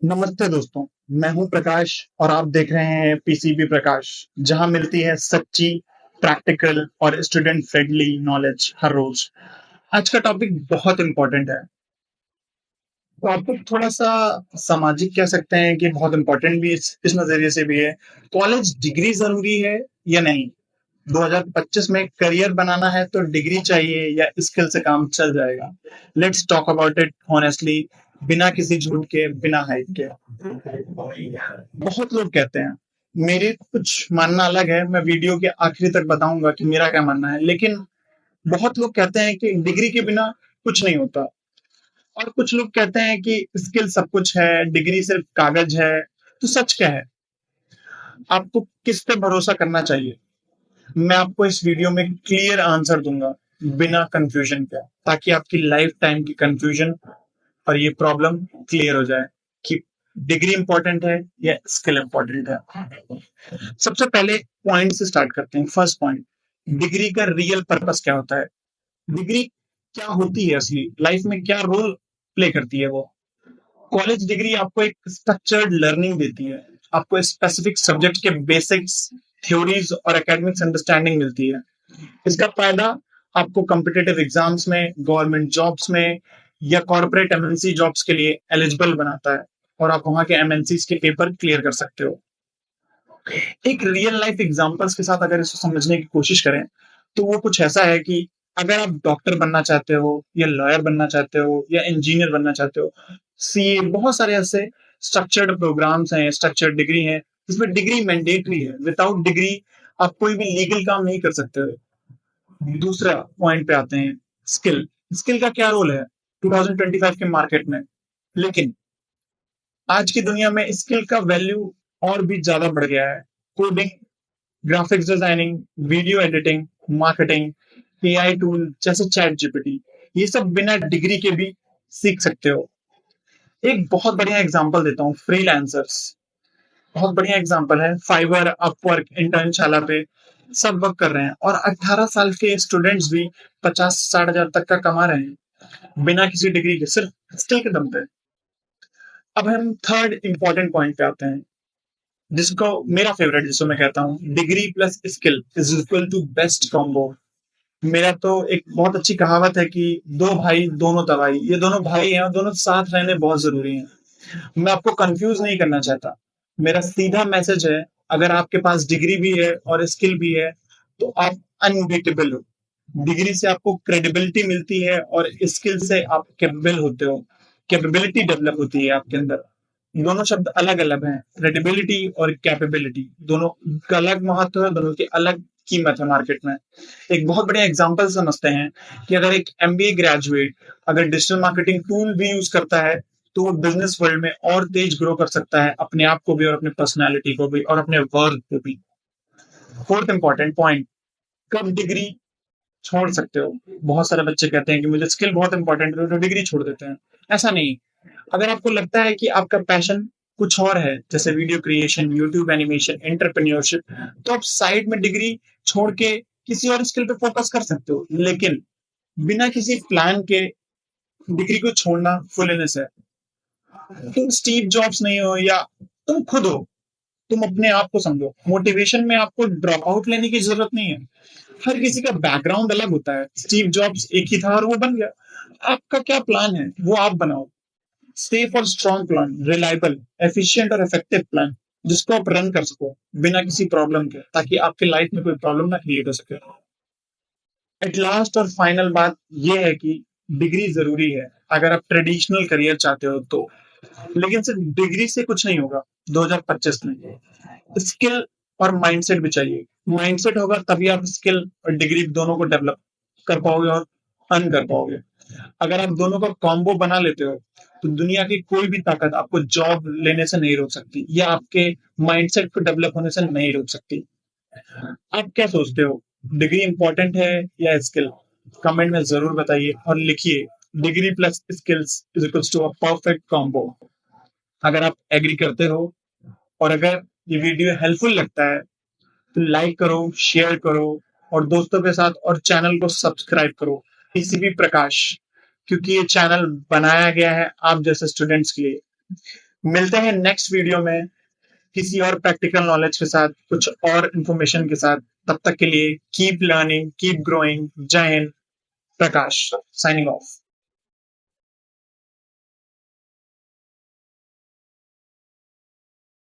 नमस्ते दोस्तों, मैं हूं प्रकाश और आप देख रहे हैं पीसीबी प्रकाश, जहां मिलती है सच्ची, प्रैक्टिकल और स्टूडेंट फ्रेंडली नॉलेज हर रोज। आज का टॉपिक बहुत इंपॉर्टेंट है। टॉपिक थोड़ा-सा सामाजिक कह सकते हैं कि बहुत इंपॉर्टेंट भी इस नज़रिए से भी है। कॉलेज डिग्री ज़रूरी है या नहीं? 2025 में करियर बनाना है तो डिग्री चाहिए या स्किल से काम चल जाएगा? Let's talk about it honestly, बिना किसी झूठ के, बिना हाइप के। बहुत लोग कहते हैं, मेरे कुछ मानना अलग है, मैं वीडियो के आखिरी तक बताऊँगा कि मेरा क्या मानना है। लेकिन बहुत लोग कहते हैं कि डिग्री के बिना कुछ नहीं होता और कुछ लोग कहते हैं कि स्किल सब कुछ है, डिग्री सिर्फ कागज है। तो सच क्या है? आपको किस पे भरोसा करना चाहिए? मैं आपको इस वीडियो में क्लियर आंसर दूँगा, बिना कन्फ्यूजन के, ताकि आपकी लाइफ टाइम की कन्फ्यूजन और ये प्रॉब्लम क्लियर हो जाए कि डिग्री इंपॉर्टेंट है या स्किल इंपॉर्टेंट है। सबसे पहले पॉइंट से स्टार्ट करते हैं। फर्स्ट पॉइंट, डिग्री का रियल पर्पस क्या होता है? डिग्री क्या होती है असली लाइफ में, क्या रोल प्ले करती है वो? कॉलेज डिग्री आपको एक स्ट्रक्चर्ड लर्निंग देती है, आपको स्पेसिफिक सब्जेक्ट के बेसिक्स, थ्योरीज और एकेडमिक्स अंडरस्टैंडिंग मिलती है। इसका फायदा आपको कॉम्पिटिटिव एग्जाम्स में, गवर्नमेंट जॉब्स में या कॉर्पोरेट एमएनसी जॉब्स के लिए एलिजिबल बनाता है और आप वहां के एमएनसी के पेपर क्लियर कर सकते हो। एक रियल लाइफ एग्जांपल्स के साथ अगर इसको समझने की कोशिश करें तो वो कुछ ऐसा है कि अगर आप डॉक्टर बनना चाहते हो या लॉयर बनना चाहते हो या इंजीनियर बनना चाहते हो, सीए, बहुत सारे ऐसे स्ट्रक्चर्ड प्रोग्राम्स हैं, स्ट्रक्चर्ड डिग्री है जिसमें डिग्री मैंडेटरी है। विदाउट डिग्री आप कोई भी लीगल काम नहीं कर सकते हो। दूसरा पॉइंट पे आते हैं, स्किल। स्किल का क्या रोल है 2025 के मार्केट में? लेकिन आज की दुनिया में स्किल का वैल्यू और भी ज्यादा बढ़ गया है। Coding, graphics designing, video editing, marketing, AI tool जैसे चैट जीपीटी, ये सब बिना डिग्री के भी सीख सकते हो। एक बहुत बढ़िया एग्जांपल देता हूँ, फ्रीलांसर्स। बहुत बढ़िया एग्जांपल है, फाइवर, अपवर्क, इंटर्नशाला पे सब वर्क कर रहे हैं और 18 साल के स्टूडेंट्स भी 50-60 हजार तक का कमा रहे हैं बिना किसी डिग्री के, सिर्फ स्किल के दम पे। अब हम थर्ड इंपॉर्टेंट पॉइंट पे आते हैं, जिसको मेरा फेवरेट, जिसको मैं कहता हूँ degree plus skill is equal to best combo. मेरा तो एक बहुत अच्छी कहावत है कि दो भाई दोनों दवाई, ये दोनों भाई हैं और दोनों साथ रहने बहुत जरूरी हैं। मैं आपको कंफ्यूज नहीं करना चाहता, मेरा सीधा मैसेज है, अगर आपके पास डिग्री भी है और स्किल भी है तो आप अनबीटेबल हो। डिग्री से आपको क्रेडिबिलिटी मिलती है और स्किल से आप कैपेबल होते हो, कैपेबिलिटी डेवलप होती है आपके अंदर। दोनों शब्द अलग अलग हैं, क्रेडिबिलिटी और कैपेबिलिटी, दोनों का अलग महत्व है, दोनों की अलग कीमत है मार्केट में। एक बहुत बढ़िया एग्जांपल समझते हैं कि अगर एक एमबीए ग्रेजुएट अगर डिजिटल मार्केटिंग टूल भी यूज करता है तो वो बिजनेस वर्ल्ड में और तेज ग्रो कर सकता है, अपने आप को भी और अपने पर्सनैलिटी को भी और अपने वर्क को भी। फोर्थ इंपॉर्टेंट पॉइंट, कब डिग्री छोड़ सकते हो? बहुत सारे बच्चे कहते हैं कि मुझे स्किल बहुत इंपॉर्टेंट है तो डिग्री छोड़ देते हैं। ऐसा नहीं। अगर आपको लगता है कि आपका पैशन कुछ और है, जैसे video creation, YouTube animation, entrepreneurship, तो आप साइड में डिग्री छोड़ के किसी और स्किल पे फोकस कर सकते हो। लेकिन बिना किसी प्लान के डिग्री को छोड़ना फुलनेस है। तुम स्टीव जॉब्स नहीं हो या तुम खुद हो, तुम अपने आप को समझो। मोटिवेशन में आपको ड्रॉप आउट लेने की जरूरत नहीं है। हर किसी का बैकग्राउंड अलग होता है, स्टीव जॉब्स एक ही था और वो बन गया। आपका क्या प्लान है वो आप बनाओ। सेफ और स्ट्रॉन्ग प्लान, रिलायबल, एफिशिएंट और इफेक्टिव प्लान, जिसको आप रन कर सको बिना किसी प्रॉब्लम के, ताकि आपके लाइफ में कोई प्रॉब्लम ना क्रिएट हो सके। एट लास्ट और फाइनल बात यह है कि डिग्री जरूरी है अगर आप ट्रेडिशनल करियर चाहते हो तो, लेकिन सिर्फ डिग्री से कुछ नहीं होगा 2025 में। स्किल और माइंडसेट भी चाहिए। माइंडसेट होगा तभी आप स्किल और डिग्री दोनों को डेवलप कर पाओगे और अर्न कर पाओगे। अगर आप दोनों का कॉम्बो बना लेते हो तो दुनिया की कोई भी ताकत आपको जॉब लेने से नहीं रोक सकती या आपके माइंडसेट को डेवलप होने से नहीं रोक सकती। आप क्या सोचते हो, डिग्री इंपॉर्टेंट है या स्किल? कमेंट में जरूर बताइए और लिखिए, degree plus skills is equals to a perfect combo. अगर आप एग्री करते हो और अगर ये वीडियो हेल्पफुल लगता है तो लाइक करो, शेयर करो और दोस्तों के साथ, और चैनल को सब्सक्राइब करो, पीसीबी प्रकाश, क्योंकि ये चैनल बनाया गया है आप जैसे स्टूडेंट्स के लिए। मिलते हैं नेक्स्ट वीडियो में किसी और प्रैक्टिकल नॉलेज के साथ, कुछ और इंफॉर्मेशन के साथ। तब तक के लिए कीप लर्निंग, कीप ग्रोइंग। जय हिंद। प्रकाश साइनिंग ऑफ।